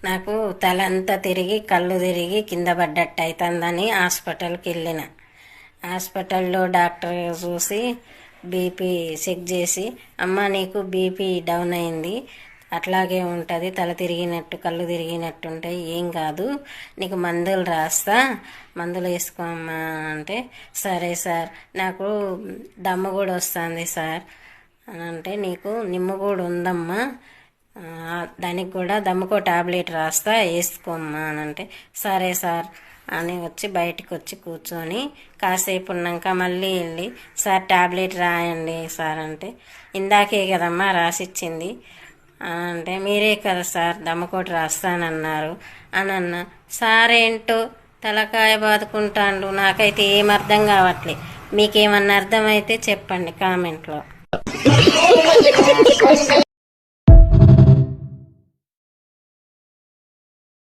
నాకు తలంతా తిరిగి కళ్ళు తిరిగి కింద పడ్డట్టు అవుతుందని హాస్పిటల్కి వెళ్ళిన. హాస్పిటల్లో డాక్టర్ చూసి బీపీ చెక్ చేసి, అమ్మ నీకు బీపీ డౌన్ అయింది, అట్లాగే ఉంటుంది, తల తిరిగినట్టు కళ్ళు తిరిగినట్టు ఉంటాయి, ఏం కాదు, నీకు మందులు రాస్తా, మందులు వేసుకోమ్మా అంటే, సరే సార్ నాకు దమ్ము కూడా వస్తుంది సార్ అని అంటే, నీకు నిమ్ము కూడా ఉందమ్మా, దానికి కూడా దమ్ముకో టాబ్లెట్ రాస్తా వేసుకోమ్మా అని అంటే, సరే సార్ అని వచ్చి బయటకు వచ్చి కూర్చొని కాసేపు ఉన్నాక మళ్ళీ వెళ్ళి, సార్ టాబ్లెట్ రాయండి సార్ అంటే, ఇందాకే కదమ్మా రాసిచ్చింది అంటే, మీరే కదా సార్ దమ్మకోటి రాస్తానన్నారు అని అన్నా. సార్ ఏంటో తలకాయ బాదుకుంటాండు, నాకైతే ఏం అర్థం కావట్లే. మీకేమన్నా అర్థమైతే చెప్పండి కామెంట్లో.